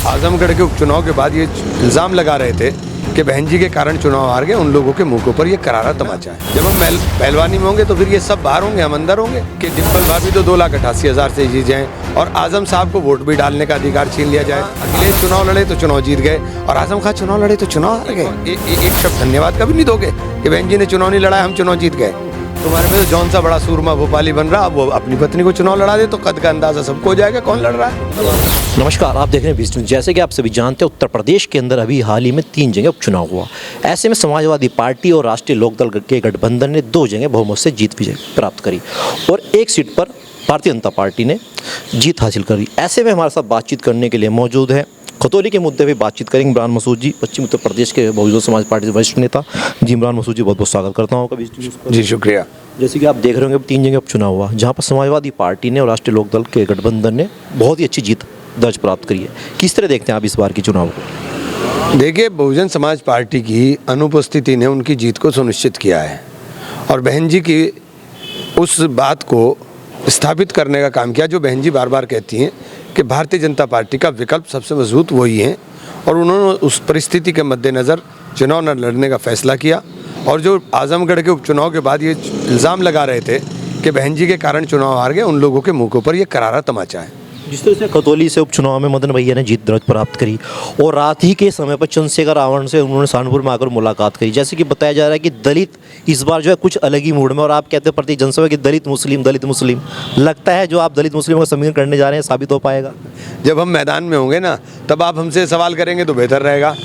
आजमगढ़ के उपचुनाव के बाद ये इल्ज़ाम लगा रहे थे कि बहन जी के कारण चुनाव हार गए, उन लोगों के मुंह के ऊपर ये करारा तमाचा है। जब हम पहलवानी में होंगे तो फिर ये सब बाहर होंगे, हम अंदर होंगे। कि डिम्पल भाभी तो 2,88,000 से जीत जाएं और आजम साहब को वोट भी डालने का अधिकार छीन लिया जाए। अखिलेश चुनाव लड़े तो चुनाव जीत गए और आजम खां चुनाव लड़े तो चुनाव हार गए। एक शब्द धन्यवाद का भी नहीं दोगे कि बहन जी ने चुनाव नहीं लड़ा, हम चुनाव जीत गए। तुम्हारे में तो जौन सा बड़ा सूरमा भोपाली बन रहा, वो अपनी पत्नी को चुनाव लड़ा दे तो कद का अंदाजा सबको हो जाएगा कौन लड़ रहा है। नमस्कार, आप देख रहे हैं बीच न्यूज़। जैसे कि आप सभी जानते हैं, उत्तर प्रदेश के अंदर अभी हाल ही में 3 जगह उपचुनाव हुआ। ऐसे में समाजवादी पार्टी और राष्ट्रीय लोकदल के गठबंधन ने 2 जगह बहुमत से जीत विजय प्राप्त करी और 1 सीट पर भारतीय जनता पार्टी ने जीत हासिल करी। ऐसे में हमारे साथ बातचीत करने के लिए मौजूद है, खतौली के मुद्दे पे बातचीत करेंगे इमरान मसूद जी, पश्चिम उत्तर प्रदेश के बहुजन समाज पार्टी के वरिष्ठ नेता। जी इमरान मसूद जी, बहुत बहुत स्वागत करता हूँ आपका। जी शुक्रिया। जैसे कि आप देख रहे होंगे, 3 जगह उपचुनाव हुआ जहाँ पर समाजवादी पार्टी ने और राष्ट्रीय लोकदल के गठबंधन ने बहुत ही अच्छी जीत दर्ज प्राप्त करी है। किस तरह देखते हैं आप इस बार के चुनाव को? देखिए, बहुजन समाज पार्टी की अनुपस्थिति ने उनकी जीत को सुनिश्चित किया है और बहन जी की उस बात को स्थापित करने का काम किया जो बहन जी बार बार कहती हैं कि भारतीय जनता पार्टी का विकल्प सबसे मजबूत वही है। और उन्होंने उस परिस्थिति के मद्देनज़र चुनाव न लड़ने का फैसला किया। और जो आजमगढ़ के उपचुनाव के बाद ये इल्ज़ाम लगा रहे थे कि बहन जी के कारण चुनाव हार गए, उन लोगों के मुंह के ऊपर ये करारा तमाचा है। जिस तरह से खतौली से उपचुनाव में मदन भैया ने जीत दर्ज प्राप्त करी और रात ही के समय पर चंद्रशेखर रावण से उन्होंने सहारनपुर में आकर मुलाकात करी। जैसे कि बताया जा रहा है कि दलित इस बार जो है कुछ अलग ही मूड में, और आप कहते हैं प्रति जनसभा कि दलित मुस्लिम लगता है जो आप दलित मुस्लिम का समीकरण करने जा रहे हैं साबित हो पाएगा? जब हम मैदान में होंगे ना तब आप हमसे सवाल करेंगे तो बेहतर रहेगा।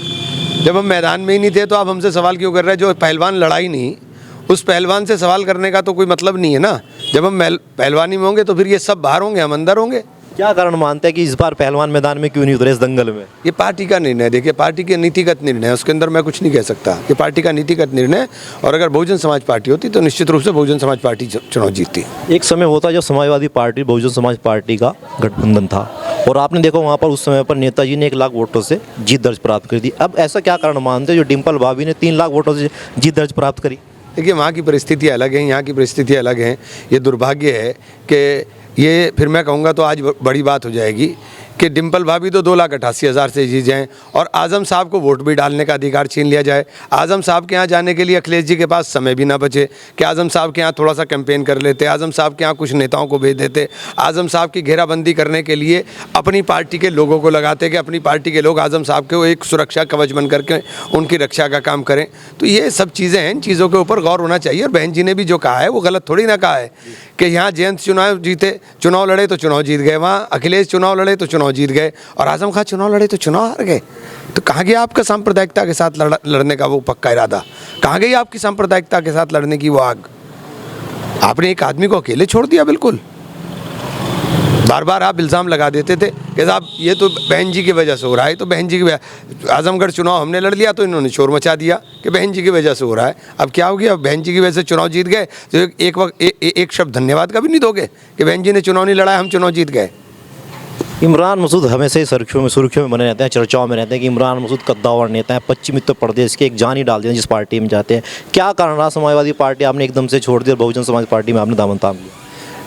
जब हम मैदान में ही नहीं थे तो आप हमसे सवाल क्यों कर रहे हैं? जो पहलवान लड़ा ही नहीं, उस पहलवान से सवाल करने का तो कोई मतलब नहीं है ना। जब हम पहलवानी में होंगे तो फिर ये सब बाहर होंगे, हम अंदर होंगे। क्या कारण मानते हैं कि इस बार पहलवान मैदान में क्यों नहीं उतरे इस दंगल में? ये पार्टी का निर्णय, देखिए पार्टी के नीतिगत निर्णय है, उसके अंदर मैं कुछ नहीं कह सकता। ये पार्टी का नीतिगत निर्णय, और अगर बहुजन समाज पार्टी होती तो निश्चित रूप से बहुजन समाज पार्टी चुनाव जीतती। एक समय होता जब समाजवादी पार्टी बहुजन समाज पार्टी का गठबंधन था और आपने देखा वहाँ पर उस समय पर नेताजी ने 1 लाख वोटों से जीत दर्ज प्राप्त कर दी। अब ऐसा क्या कारण मानते हैं जो डिम्पल भाभी ने 3 लाख वोटों से जीत दर्ज प्राप्त करी? देखिए, वहाँ की परिस्थिति अलग है, यहाँ की परिस्थिति अलग है। ये दुर्भाग्य है कि ये फिर मैं कहूँगा तो आज बड़ी बात हो जाएगी कि डिम्पल भाभी तो 2,88,000 से जीत जाएं और आजम साहब को वोट भी डालने का अधिकार छीन लिया जाए। आजम साहब के यहाँ जाने के लिए अखिलेश जी के पास समय भी ना बचे कि आजम साहब के यहाँ थोड़ा सा कैंपेन कर लेते, आजम साहब के यहाँ कुछ नेताओं को भेज देते, आजम साहब की घेराबंदी करने के लिए अपनी पार्टी के लोगों को लगाते कि अपनी पार्टी के लोग आजम साहब के वो एक सुरक्षा कवच बन करके उनकी रक्षा का काम करें। तो ये सब चीज़ें हैं, इन चीज़ों के ऊपर गौर होना चाहिए। और बहन जी ने भी जो कहा है वो गलत थोड़ी ना कहा है कि यहाँ जयंत चुनाव लड़े तो चुनाव जीत गए, वहाँ अखिलेश चुनाव लड़े तो चुनाव जीत गए और आजम खां चुनाव लड़े तो चुनाव हार गए। तो कहाँ गया आपका सांप्रदायिकता के साथ लड़ने का वो पक्का इरादा? कहाँ गई आपकी सांप्रदायिकता के साथ लड़ने की वो आग? आपने एक आदमी को अकेले छोड़ दिया। बिल्कुल बार बार आप इल्ज़ाम लगा देते थे कि साहब ये तो बहन जी की वजह से हो रहा है, तो बहन जी की वजह, आजमगढ़ चुनाव हमने लड़ लिया तो इन्होंने शोर मचा दिया कि बहन जी की वजह से हो रहा है। अब क्या हो गया? अब बहन जी की वजह से चुनाव जीत गए तो एक शब्द धन्यवाद का भी नहीं दोगे कि बहन जी ने चुनाव नहीं लड़ा, हम चुनाव जीत गए। इमरान मसूद हमेशा ही सुर्खियों में बने रहते हैं, चर्चाओं में रहते हैं कि इमरान मसूद कद्दावर नेता है, पश्चिम उत्तर प्रदेश के एक जान ही डाल देते हैं जिस पार्टी में जाते हैं। क्या कारण रहा समाजवादी पार्टी आपने एकदम से छोड़ दिया, बहुजन समाज पार्टी में आपने दामन थाम लिया?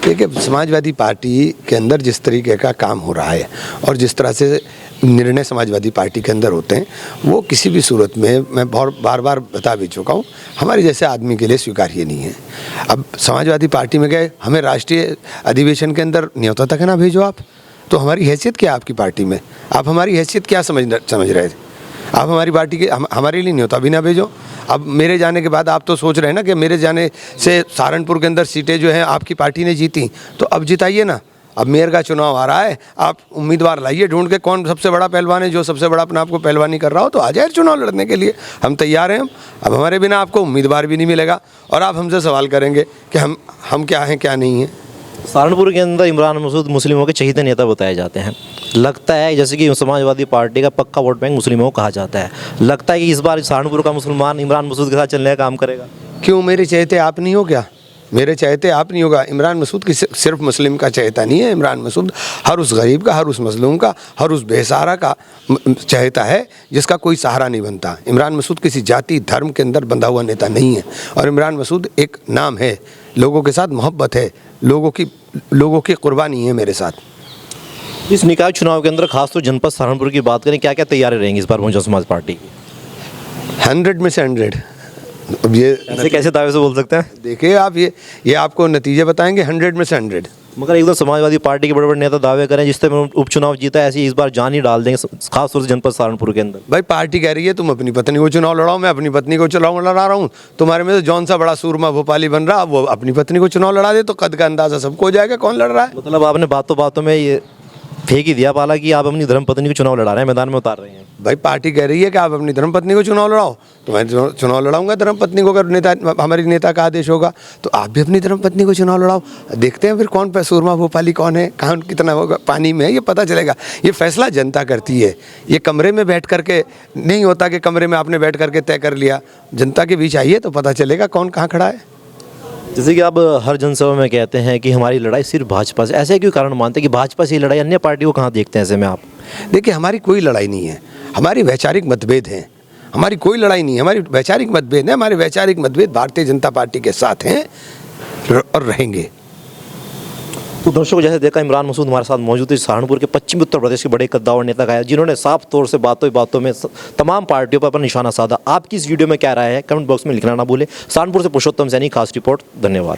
देखिए, समाजवादी पार्टी के अंदर जिस तरीके का काम हो रहा है और जिस तरह से निर्णय समाजवादी पार्टी के अंदर होते हैं वो किसी भी सूरत में, मैं बहुत बार बार बता भी चुका हूँ, हमारे जैसे आदमी के लिए स्वीकार्य नहीं है। अब समाजवादी पार्टी में गए, हमें राष्ट्रीय अधिवेशन के अंदर न्योता तक ना भेजो आप, तो हमारी हैसियत क्या है आपकी पार्टी में? आप हमारी हैसियत क्या समझ रहे थे? आप हमारी पार्टी के हमारे लिए न्योता भी ना भेजो। अब मेरे जाने के बाद आप तो सोच रहे हैं ना कि मेरे जाने से सहारनपुर के अंदर सीटें जो हैं आपकी पार्टी ने जीती, तो अब जिताइए ना। अब मेयर का चुनाव आ रहा है, आप उम्मीदवार लाइए ढूंढ के, कौन सबसे बड़ा पहलवान है जो सबसे बड़ा अपने आप को पहलवानी कर रहा हो तो आ जाए चुनाव लड़ने के लिए, हम तैयार हैं। अब हमारे बिना आपको उम्मीदवार भी नहीं मिलेगा और आप हमसे सवाल करेंगे कि हम क्या हैं क्या नहीं हैं। सहारनपुर के अंदर इमरान मसूद मुस्लिमों के चहीते नेता बताए जाते हैं। लगता है जैसे कि समाजवादी पार्टी का पक्का वोट बैंक मुस्लिमों को कहा जाता है, लगता है कि इस बार सहारनपुर का मुसलमान इमरान मसूद के साथ चलने का काम करेगा? क्यों, मेरे चहेते आप नहीं हो क्या? मेरे चहेते आप नहीं होगा। इमरान मसूद की सिर्फ मुस्लिम का चहेता नहीं है, इमरान मसूद हर उस गरीब का, हर उस मजलूम का, हर उस बेसहारा का चहेता है जिसका कोई सहारा नहीं बनता। इमरान मसूद किसी जाति धर्म के अंदर बंधा हुआ नेता नहीं है और इमरान मसूद एक नाम है, लोगों के साथ मोहब्बत है, लोगों की कुर्बानी है मेरे साथ। इस निकाय चुनाव के अंदर खासतौर जनपद सहारनपुर की बात करें, क्या क्या तैयारी रहेंगी इस बार बहुजन समाज पार्टी की? 100 में से 100। अब ये ऐसे कैसे दावे से बोल सकते हैं? देखिए आप, ये आपको नतीजे बताएंगे 100 में से 100। मगर एकदम समाजवादी पार्टी के बड़े बड़े नेता दावे करें जिससे उपचुनाव जीता है, ऐसी इस बार जान ही डाल देंगे खासतौर से जनपद सहारनपुर के अंदर। भाई पार्टी कह रही है तुम अपनी पत्नी को चुनाव लड़ाओ, मैं अपनी पत्नी को चुनाव लड़ा रहा हूँ। तुम्हारे में से जौन सा बड़ा सूरमा भोपाली बन रहा, वो अपनी पत्नी को चुनाव लड़ा दे तो कद का अंदाजा सबको हो जाएगा कौन लड़ रहा है। मतलब आपने बातों बातों में ये फेंक ही दिया पाला कि आप अपनी धर्मपत्नी को चुनाव लड़ा रहे हैं, मैदान में उतार रहे हैं। भाई पार्टी कह रही है कि आप अपनी धर्मपत्नी को चुनाव लड़ाओ, तो मैं चुनाव लड़ाऊंगा धर्मपत्नी को, अगर नेता हमारी नेता का आदेश होगा तो आप भी अपनी धर्मपत्नी को चुनाव लड़ाओ। देखते हैं फिर कौन सूरमा भोपाली कौन है, कहाँ कितना होगा पानी में है, ये पता चलेगा। ये फैसला जनता करती है, ये कमरे में बैठ करके नहीं होता कि कमरे में आपने बैठ करके तय कर लिया। जनता के बीच आइए तो पता चलेगा कौन कहाँ खड़ा है। जैसे कि आप हर जनसभा में कहते हैं कि हमारी लड़ाई सिर्फ भाजपा से, ऐसे क्यों कारण मानते हैं कि भाजपा से ही लड़ाई, अन्य पार्टियों को कहाँ देखते हैं ऐसे में आप? देखिए हमारी कोई लड़ाई नहीं है, हमारी वैचारिक मतभेद हैं। हमारी कोई लड़ाई नहीं है, हमारी वैचारिक मतभेद है। हमारे वैचारिक मतभेद भारतीय जनता पार्टी के साथ हैं और रहेंगे। तो दर्शकों, जैसे देखा इमरान मसूद हमारे साथ मौजूद है, सहारनपुर के पश्चिमी उत्तर प्रदेश के बड़े कद्दावर नेता का है, जिन्होंने साफ तौर से बातों बातों में तमाम पार्टियों पर अपना निशाना साधा। आपकी इस वीडियो में क्या राय है, कमेंट बॉक्स में लिखना ना भूलें। सहारनपुर से पुरुषोत्तम सैनी, खास रिपोर्ट। धन्यवाद।